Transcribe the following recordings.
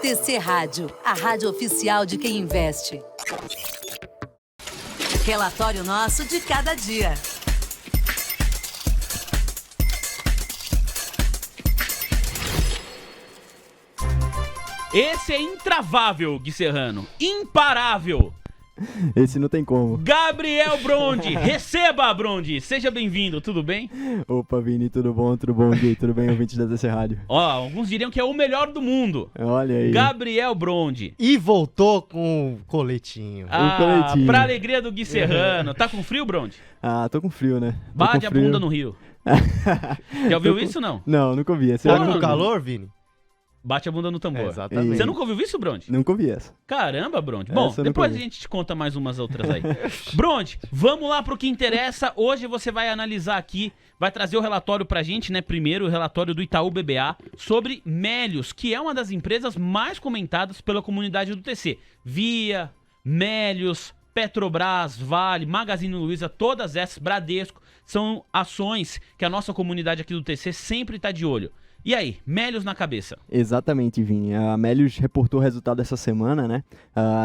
TC Rádio, a rádio oficial de quem investe. Relatório nosso de cada dia. Esse é intravável, Gui Serrano. Imparável. Esse não tem como. Gabriel Brondi. Receba, Brondi. Seja bem-vindo, tudo bem? Opa, Vini, tudo bom, Gui? Tudo bem, ouvintes da TC Rádio? Ó, alguns diriam que é o melhor do mundo. Olha aí. Gabriel Brondi. E voltou com o coletinho. coletinho. Pra alegria do Gui Serrano. Tá com frio, Brondi? Tô com frio, né? Bate a bunda no rio. Já ouviu isso, não? Não, nunca ouvi. Tá com calor, Vini? Bate a bunda no tambor. Exatamente. Você nunca ouviu isso, Brondi? Nunca ouvi essa. Caramba, Brondi. Bom, depois a gente te conta mais umas outras aí. Brondi, vamos lá pro que interessa. Hoje você vai analisar aqui, vai trazer o relatório pra gente, né? Primeiro, o relatório do Itaú BBA sobre Melius, que é uma das empresas mais comentadas pela comunidade do TC. Via, Melius, Petrobras, Vale, Magazine Luiza, todas essas, Bradesco, são ações que a nossa comunidade aqui do TC sempre tá de olho. E aí, Melius na cabeça? Exatamente, Vini. A Melius reportou o resultado essa semana, né?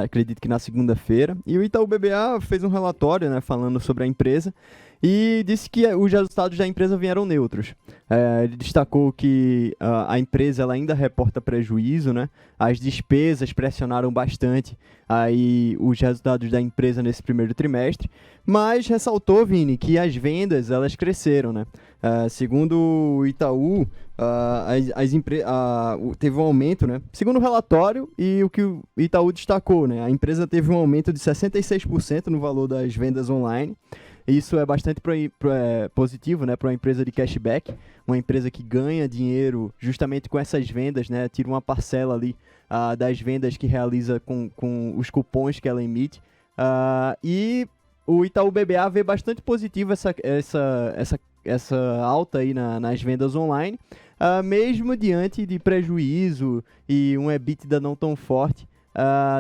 Acredito que na segunda-feira. E o Itaú BBA fez um relatório, né, falando sobre a empresa e disse que os resultados da empresa vieram neutros. Ele destacou que a empresa ela ainda reporta prejuízo, né? As despesas pressionaram bastante aí os resultados da empresa nesse primeiro trimestre, mas ressaltou, Vini, que as vendas elas cresceram, né? Segundo o Itaú, teve um aumento, né? Segundo o relatório e o que o Itaú destacou, né? A empresa teve um aumento de 66% no valor das vendas online. Isso é bastante positivo, né, para uma empresa de cashback, uma empresa que ganha dinheiro justamente com essas vendas, né? Tira uma parcela ali das vendas que realiza com os cupons que ela emite. E o Itaú BBA vê bastante positivo essa alta aí nas vendas online, mesmo diante de prejuízo e um EBITDA não tão forte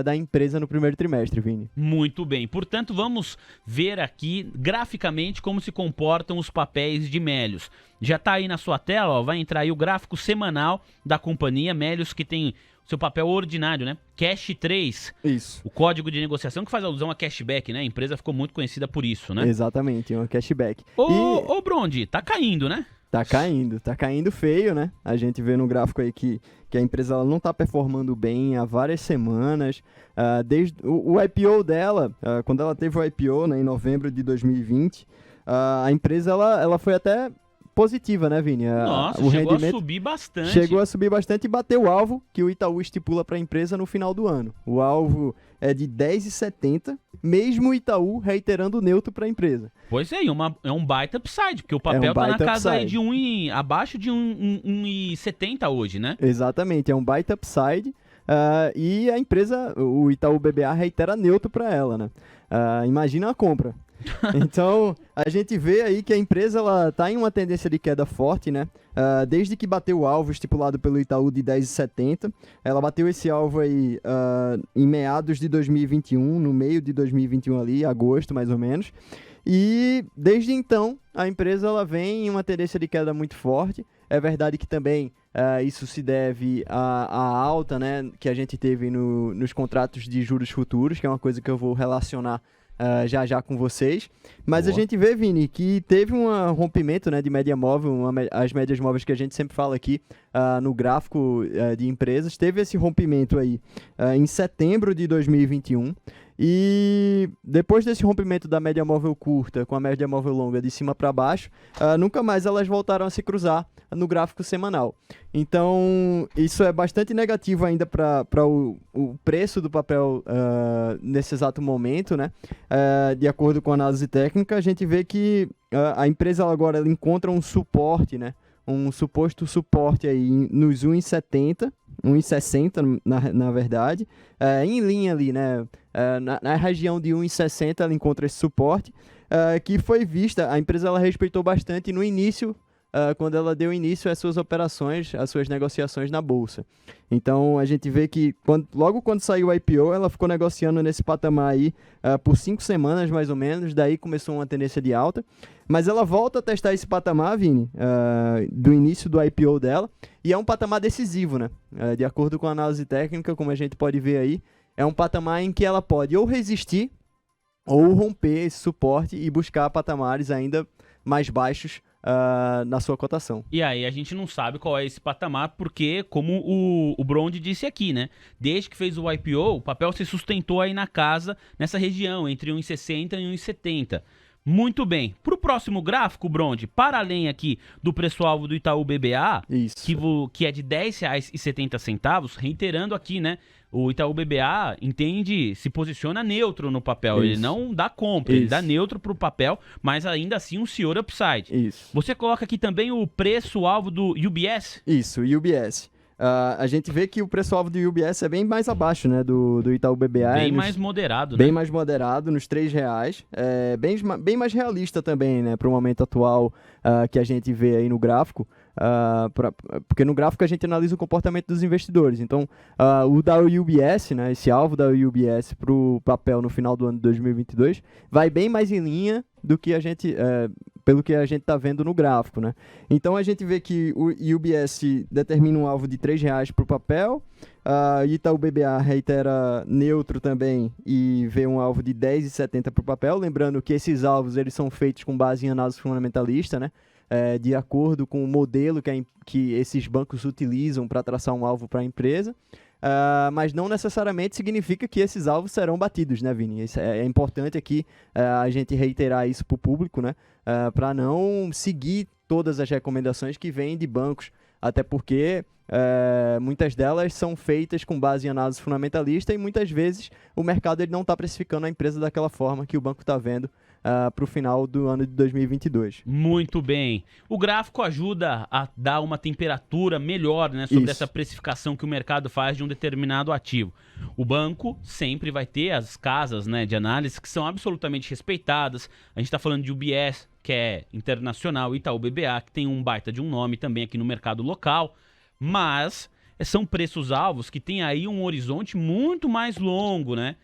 da empresa no primeiro trimestre, Vini. Muito bem. Portanto, vamos ver aqui graficamente como se comportam os papéis de Melius. Já está aí na sua tela, ó, vai entrar aí o gráfico semanal da companhia Melius, que tem seu papel ordinário, né? Cash 3. Isso. O código de negociação que faz alusão a cashback, né? A empresa ficou muito conhecida por isso, né? Exatamente, uma cashback. Ô, Brondi, tá caindo, né? Tá caindo feio, né? A gente vê no gráfico aí que a empresa ela não tá performando bem há várias semanas. Desde o IPO dela, quando ela teve o IPO, né, em novembro de 2020, a empresa ela foi até positiva, né, Vini? Nossa, o chegou rendimento a subir bastante. Chegou a subir bastante e bateu o alvo que o Itaú estipula para a empresa no final do ano. O alvo é de 10,70, mesmo o Itaú reiterando neutro para a empresa. Pois é, é um baita upside, porque o papel tá na casa aí de abaixo de 1,70 hoje, né? Exatamente, é um baita upside. E a empresa, o Itaú BBA reitera neutro para ela, né? Imagina a compra. Então, a gente vê aí que a empresa está em uma tendência de queda forte, né? Desde que bateu o alvo estipulado pelo Itaú de 10,70, ela bateu esse alvo aí em meados de 2021, no meio de 2021 ali, agosto mais ou menos. E desde então, a empresa ela vem em uma tendência de queda muito forte. É verdade que também isso se deve à alta, né, que a gente teve nos contratos de juros futuros, que é uma coisa que eu vou relacionar já com vocês. Mas Boa. A gente vê, Vini, que teve um rompimento, né, de média móvel, as médias móveis que a gente sempre fala aqui no gráfico de empresas. Teve esse rompimento aí em setembro de 2021. E depois desse rompimento da média móvel curta com a média móvel longa de cima para baixo, nunca mais elas voltaram a se cruzar no gráfico semanal. Então, isso é bastante negativo ainda para o preço do papel nesse exato momento, né? De acordo com a análise técnica, a gente vê que a empresa agora ela encontra um suporte, né? Um suposto suporte aí nos 1,70, 1,60 na verdade, em linha ali, né? Na região de 1,60 ela encontra esse suporte, que foi vista, a empresa ela respeitou bastante no início quando ela deu início às suas operações, às suas negociações na Bolsa. Então, a gente vê que logo quando saiu o IPO, ela ficou negociando nesse patamar aí por 5 semanas, mais ou menos, daí começou uma tendência de alta. Mas ela volta a testar esse patamar, Vini, do início do IPO dela, e é um patamar decisivo, né? De acordo com a análise técnica, como a gente pode ver aí, é um patamar em que ela pode ou resistir, ou romper esse suporte e buscar patamares ainda mais baixos na sua cotação. E aí a gente não sabe qual é esse patamar, porque, como o Bronde disse aqui, né? Desde que fez o IPO, o papel se sustentou aí na casa, nessa região, entre 1,60 e 1,70. Muito bem. Para o próximo gráfico, Bronde, para além aqui do preço-alvo do Itaú BBA, que é de R$ 10,70, reiterando aqui, né? O Itaú BBA se posiciona neutro no papel. Isso. Ele não dá compra, ele dá neutro para o papel, mas ainda assim um senhor upside. Isso. Você coloca aqui também o preço-alvo do UBS? Isso, UBS. A gente vê que o preço-alvo do UBS é bem mais abaixo, né, do Itaú BBA. Bem mais moderado, bem né? mais moderado, nos R$3. Bem mais realista também, né, para o momento atual que a gente vê aí no gráfico. Porque no gráfico a gente analisa o comportamento dos investidores. Então, o da UBS, né, esse alvo da UBS para o papel no final do ano de 2022, vai bem mais em linha do que a gente... pelo que a gente está vendo no gráfico, né? Então a gente vê que o UBS determina um alvo de R$3 para o papel, Itaú BBA reitera neutro também e vê um alvo de R$10,70 para o papel, lembrando que esses alvos eles são feitos com base em análise fundamentalista, né? De acordo com o modelo que esses bancos utilizam para traçar um alvo para a empresa. Mas não necessariamente significa que esses alvos serão batidos, né, Vini? É importante aqui a gente reiterar isso para o público, né? Para não seguir todas as recomendações que vêm de bancos, até porque muitas delas são feitas com base em análise fundamentalista e muitas vezes o mercado ele não está precificando a empresa daquela forma que o banco está vendo para o final do ano de 2022. Muito bem. O gráfico ajuda a dar uma temperatura melhor, né, sobre essa precificação que o mercado faz de um determinado ativo. O banco sempre vai ter as casas, né, de análise que são absolutamente respeitadas. A gente está falando de UBS, que é internacional, Itaú BBA, que tem um baita de um nome também aqui no mercado local, mas são preços-alvos que tem aí um horizonte muito mais longo, né?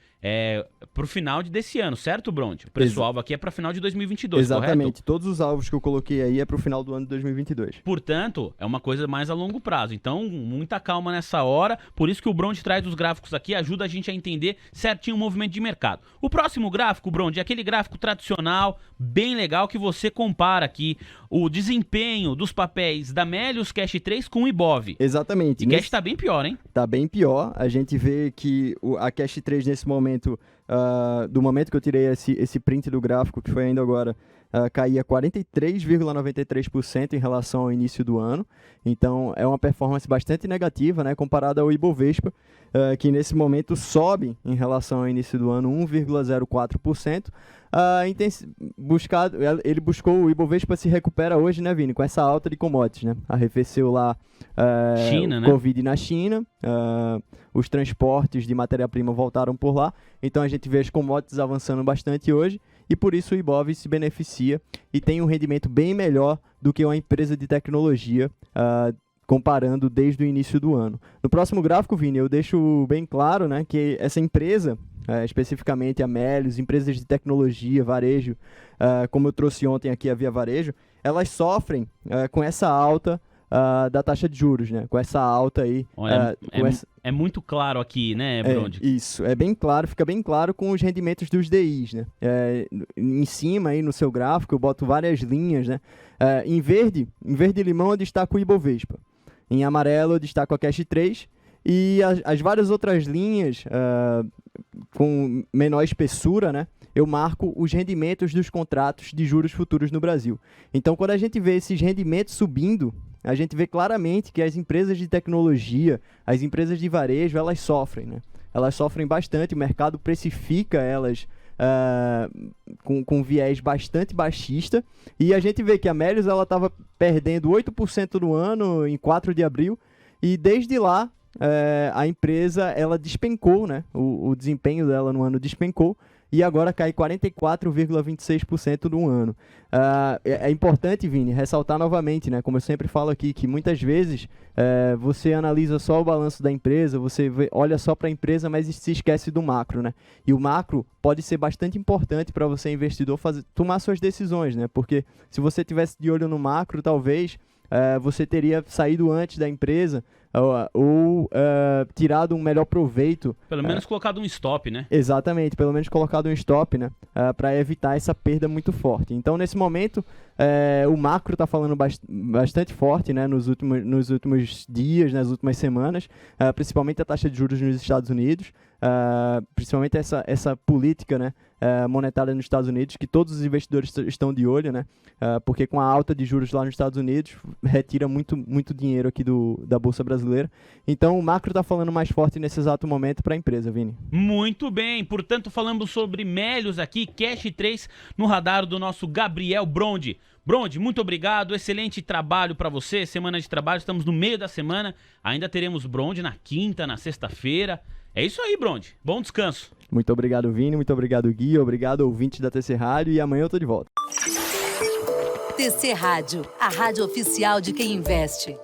Pro final desse ano, certo, Bronte? O preço-alvo aqui é para final de 2022, exatamente. Correto? Todos os alvos que eu coloquei aí é para o final do ano de 2022. Portanto, é uma coisa mais a longo prazo. Então, muita calma nessa hora. Por isso que o Bronte traz os gráficos aqui, ajuda a gente a entender certinho o movimento de mercado. O próximo gráfico, Bronte, é aquele gráfico tradicional, bem legal, que você compara aqui o desempenho dos papéis da Melius Cash 3 com o Ibov. Exatamente. E Cash tá bem pior, hein? Tá bem pior. A gente vê que a Cash 3 nesse momento, do momento que eu tirei esse print do gráfico, que foi ainda agora, caía 43,93% em relação ao início do ano. Então, é uma performance bastante negativa, né, comparada ao Ibovespa, que nesse momento sobe em relação ao início do ano 1,04%. Ele buscou, o Ibovespa se recupera hoje, né, Vini, com essa alta de commodities, né? Arrefeceu lá China, o né? Covid na China, os transportes de matéria-prima voltaram por lá, então a gente vê as commodities avançando bastante hoje e por isso o Ibov se beneficia e tem um rendimento bem melhor do que uma empresa de tecnologia, comparando desde o início do ano. No próximo gráfico, Vini, eu deixo bem claro, né, que essa empresa, especificamente a Melius, empresas de tecnologia, varejo, como eu trouxe ontem aqui a Via Varejo, elas sofrem com essa alta da taxa de juros, né? Com essa alta aí. Olha, é muito claro aqui, né, Bronde? Isso, é bem claro, fica bem claro com os rendimentos dos DIs, né? Em cima aí no seu gráfico eu boto várias linhas, né? Em verde limão eu destaco o Ibovespa. Em amarelo eu destaco a Cash 3 e as várias outras linhas com menor espessura, né? Eu marco os rendimentos dos contratos de juros futuros no Brasil. Então, quando a gente vê esses rendimentos subindo, a gente vê claramente que as empresas de tecnologia, as empresas de varejo, elas sofrem, né? Elas sofrem bastante, o mercado precifica elas com viés bastante baixista, e a gente vê que a Melius estava perdendo 8% no ano em 4 de abril, e desde lá a empresa ela despencou, né? O desempenho dela no ano despencou, e agora cai 44,26% no ano. É importante, Vini, ressaltar novamente, né, como eu sempre falo aqui, que muitas vezes você analisa só o balanço da empresa, você olha só para a empresa, mas se esquece do macro, né? E o macro pode ser bastante importante para você, investidor, tomar suas decisões, né? Porque se você tivesse de olho no macro, talvez você teria saído antes da empresa ou tirado um melhor proveito. Pelo menos colocado um stop, né? Exatamente, pelo menos colocado um stop, né? Para evitar essa perda muito forte. Então, nesse momento, o macro está falando bastante forte, né? Nos últimos dias, nas últimas semanas, principalmente a taxa de juros nos Estados Unidos, principalmente essa política, né? Monetária nos Estados Unidos, que todos os investidores estão de olho, né? Porque com a alta de juros lá nos Estados Unidos, retira muito dinheiro aqui da Bolsa Brasileira. Então, o macro está falando mais forte nesse exato momento para a empresa, Vini. Muito bem, portanto, falamos sobre Melios aqui, Cash 3, no radar do nosso Gabriel Brondi. Brondi, muito obrigado, excelente trabalho para você, semana de trabalho, estamos no meio da semana, ainda teremos Brondi na quinta, na sexta-feira. É isso aí, Brondi, bom descanso. Muito obrigado, Vini, muito obrigado, Gui, obrigado, ouvinte da TC Rádio, e amanhã eu tô de volta. TC Rádio, a rádio oficial de quem investe.